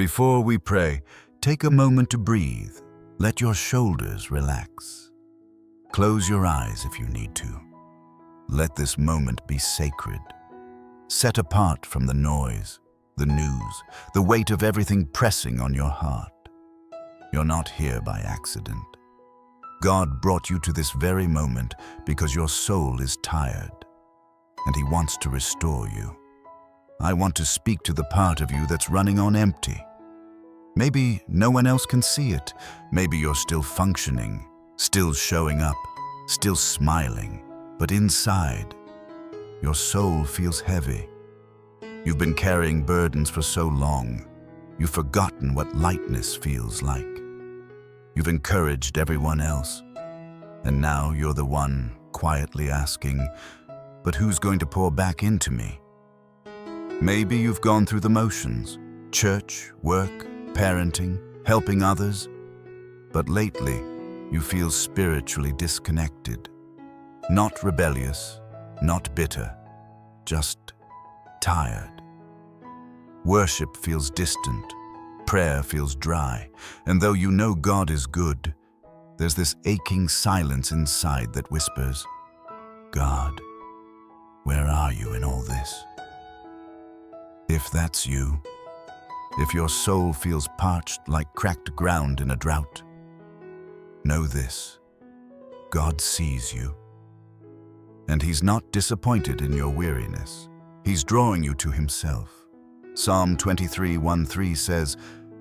Before we pray, take a moment to breathe. Let your shoulders relax. Close your eyes if you need to. Let this moment be sacred. Set apart from the noise, the news, the weight of everything pressing on your heart. You're not here by accident. God brought you to this very moment because your soul is tired, and He wants to restore you. I want to speak to the part of you that's running on empty. Maybe no one else can see it. Maybe you're still functioning, still showing up, still smiling, but inside, your soul feels heavy. You've been carrying burdens for so long, you've forgotten what lightness feels like. You've encouraged everyone else, and now you're the one quietly asking, but who's going to pour back into me? Maybe you've gone through the motions, church, work, parenting, helping others, but lately you feel spiritually disconnected. Not rebellious, not bitter, just tired. Worship feels distant, prayer feels dry, and though you know God is good, there's this aching silence inside that whispers, God, where are you in all this? If that's you, if your soul feels parched like cracked ground in a drought, know this, God sees you. And He's not disappointed in your weariness. He's drawing you to Himself. Psalm 23:1-3 says,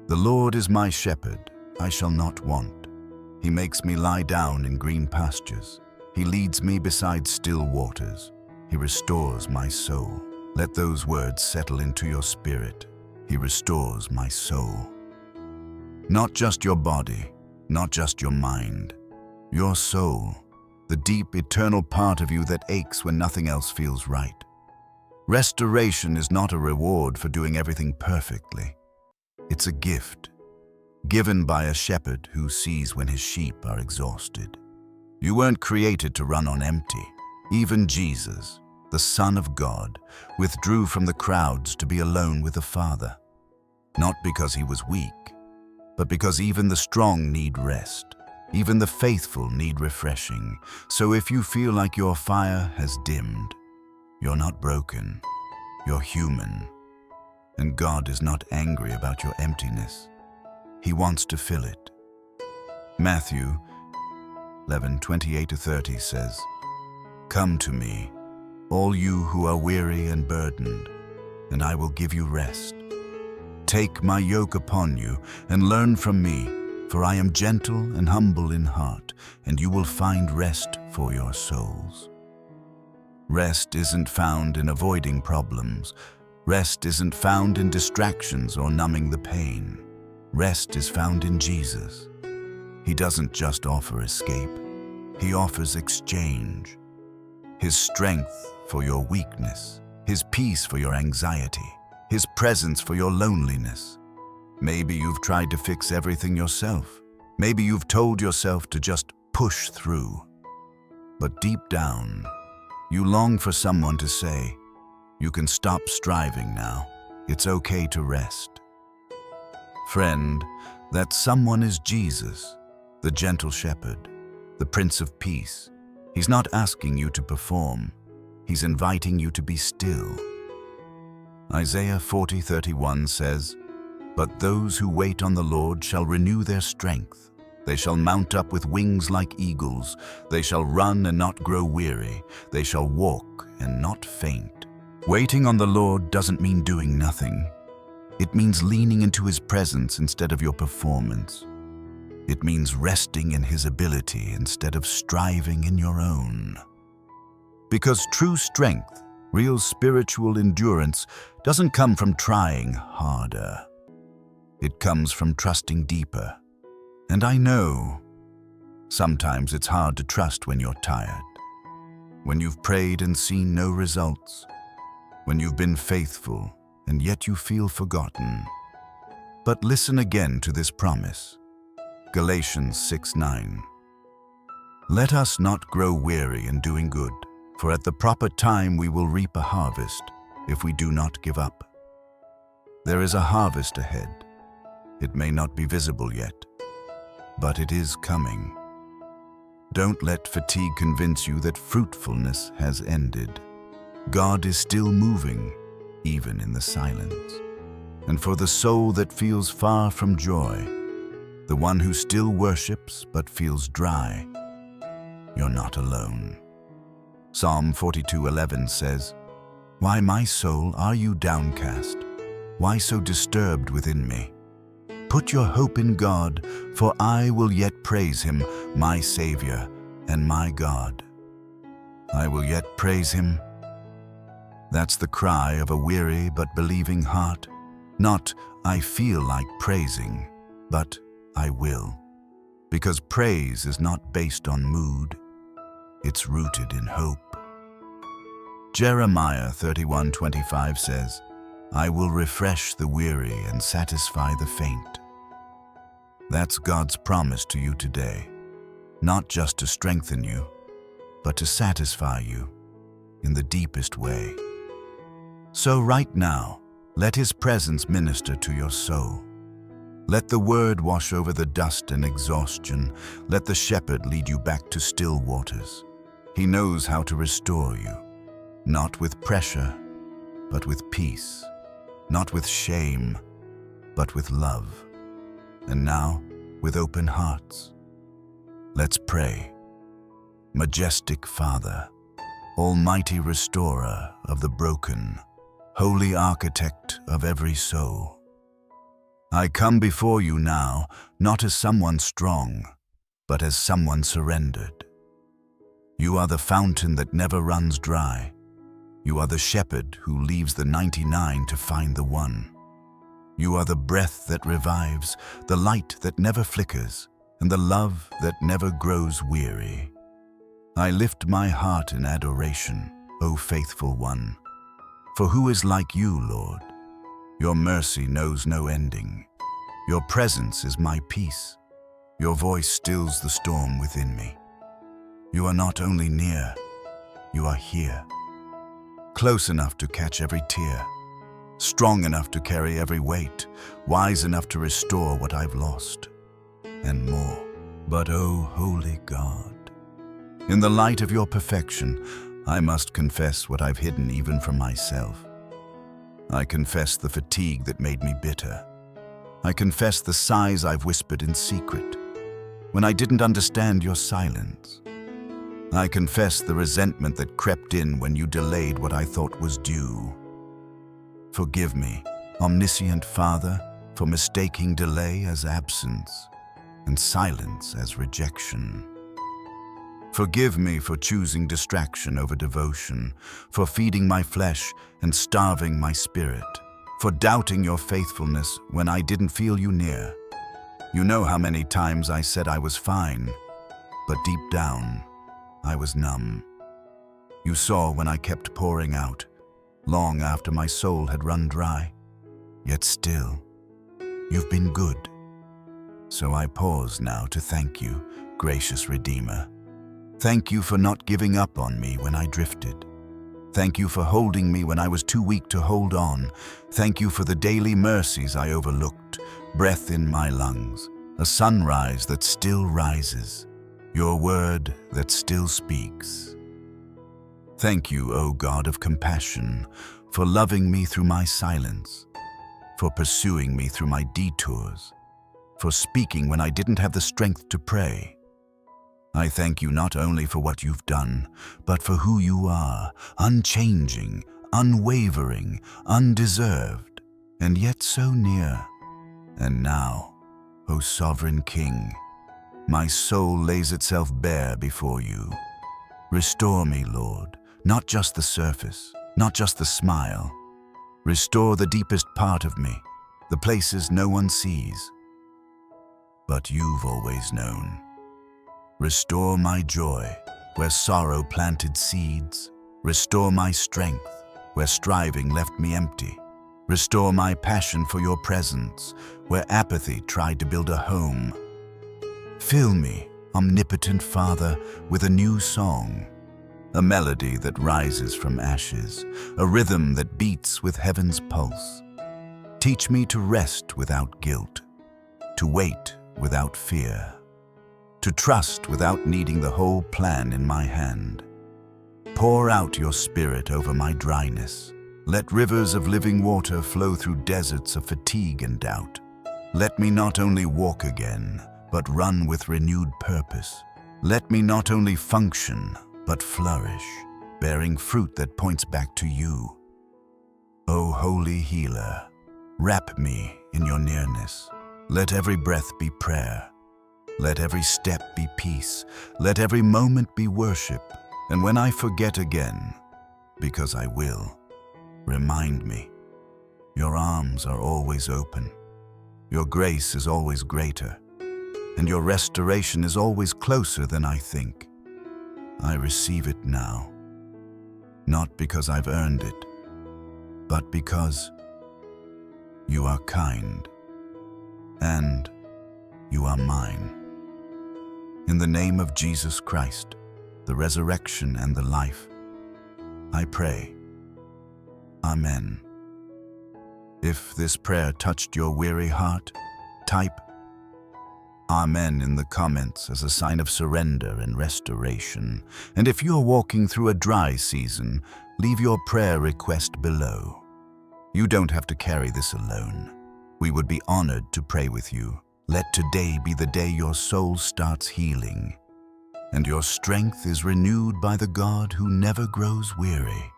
"The Lord is my shepherd, I shall not want. He makes me lie down in green pastures. He leads me beside still waters. He restores my soul." Let those words settle into your spirit. He restores my soul. Not just your body, not just your mind, your soul, the deep, eternal part of you that aches when nothing else feels right. Restoration is not a reward for doing everything perfectly. It's a gift, given by a shepherd who sees when his sheep are exhausted. You weren't created to run on empty. Even Jesus, the Son of God, withdrew from the crowds to be alone with the Father. Not because He was weak, but because even the strong need rest. Even the faithful need refreshing. So if you feel like your fire has dimmed, you're not broken, you're human. And God is not angry about your emptiness. He wants to fill it. Matthew 11:28-30 says, "Come to me, all you who are weary and burdened, and I will give you rest. Take my yoke upon you and learn from me, for I am gentle and humble in heart, and you will find rest for your souls." Rest isn't found in avoiding problems. Rest isn't found in distractions or numbing the pain. Rest is found in Jesus. He doesn't just offer escape. He offers exchange. His strength for your weakness, His peace for your anxiety, His presence for your loneliness. Maybe you've tried to fix everything yourself. Maybe you've told yourself to just push through. But deep down, you long for someone to say, "You can stop striving now. It's okay to rest." Friend, that someone is Jesus, the gentle shepherd, the Prince of Peace. He's not asking you to perform. He's inviting you to be still. Isaiah 40:31 says, "But those who wait on the Lord shall renew their strength. They shall mount up with wings like eagles. They shall run and not grow weary. They shall walk and not faint." Waiting on the Lord doesn't mean doing nothing. It means leaning into His presence instead of your performance. It means resting in His ability instead of striving in your own. Because true strength, real spiritual endurance, doesn't come from trying harder. It comes from trusting deeper. And I know, sometimes it's hard to trust when you're tired. When you've prayed and seen no results. When you've been faithful and yet you feel forgotten. But listen again to this promise. Galatians 6:9. "Let us not grow weary in doing good, for at the proper time we will reap a harvest if we do not give up." There is a harvest ahead, It may not be visible yet, but it is coming. Don't let fatigue convince you that fruitfulness has ended. God is still moving, even in the silence. And for the soul that feels far from joy, the one who still worships but feels dry, you're not alone. Psalm 42:11 says, "Why, my soul, are you downcast? Why so disturbed within me? Put your hope in God, for I will yet praise him, my Savior and my God." I will yet praise him. That's the cry of a weary but believing heart. Not, "I feel like praising," but "I will." Because praise is not based on mood. It's rooted in hope. Jeremiah 31:25 says, "I will refresh the weary and satisfy the faint." That's God's promise to you today, not just to strengthen you, but to satisfy you in the deepest way. So right now, let his presence minister to your soul. Let the word wash over the dust and exhaustion. Let the shepherd lead you back to still waters. He knows how to restore you, not with pressure, but with peace, not with shame, but with love. And now, with open hearts, let's pray. Majestic Father, almighty restorer of the broken, holy architect of every soul, I come before you now, not as someone strong, but as someone surrendered. You are the fountain that never runs dry. You are the shepherd who leaves the 99 to find the one. You are the breath that revives, the light that never flickers, and the love that never grows weary. I lift my heart in adoration, O faithful one. For who is like you, Lord? Your mercy knows no ending. Your presence is my peace. Your voice stills the storm within me. You are not only near, you are here. Close enough to catch every tear, strong enough to carry every weight, wise enough to restore what I've lost, and more. But oh, holy God, in the light of your perfection, I must confess what I've hidden even from myself. I confess the fatigue that made me bitter. I confess the sighs I've whispered in secret when I didn't understand your silence. I confess the resentment that crept in when you delayed what I thought was due. Forgive me, omniscient Father, for mistaking delay as absence and silence as rejection. Forgive me for choosing distraction over devotion, for feeding my flesh and starving my spirit, for doubting your faithfulness when I didn't feel you near. You know how many times I said I was fine, but deep down, I was numb. You saw when I kept pouring out, long after my soul had run dry. Yet still, you've been good. So I pause now to thank you, gracious Redeemer. Thank you for not giving up on me when I drifted. Thank you for holding me when I was too weak to hold on. Thank you for the daily mercies I overlooked, breath in my lungs, a sunrise that still rises, your word that still speaks. Thank you, O God of compassion, for loving me through my silence, for pursuing me through my detours, for speaking when I didn't have the strength to pray. I thank you not only for what you've done, but for who you are, unchanging, unwavering, undeserved, and yet so near. And now, O sovereign King, my soul lays itself bare before you. Restore me, Lord, not just the surface, not just the smile. Restore the deepest part of me, the places no one sees, but you've always known. Restore my joy where sorrow planted seeds. Restore my strength where striving left me empty. Restore my passion for your presence where apathy tried to build a home. Fill me, omnipotent Father, with a new song, a melody that rises from ashes, a rhythm that beats with heaven's pulse. Teach me to rest without guilt, to wait without fear, to trust without needing the whole plan in my hand. Pour out your Spirit over my dryness. Let rivers of living water flow through deserts of fatigue and doubt. Let me not only walk again, but run with renewed purpose. Let me not only function, but flourish, bearing fruit that points back to you. O Holy Healer, wrap me in your nearness. Let every breath be prayer. Let every step be peace. Let every moment be worship. And when I forget again, because I will, remind me, your arms are always open. Your grace is always greater, and your restoration is always closer than I think. I receive it now, not because I've earned it, but because you are kind, and you are mine. In the name of Jesus Christ, the resurrection and the life, I pray. Amen. If this prayer touched your weary heart, type Amen in the comments as a sign of surrender and restoration. And if you're walking through a dry season, leave your prayer request below. You don't have to carry this alone. We would be honored to pray with you. Let today be the day your soul starts healing, and your strength is renewed by the God who never grows weary.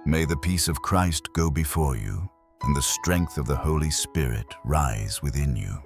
May the peace of Christ go before you, and the strength of the Holy Spirit rise within you.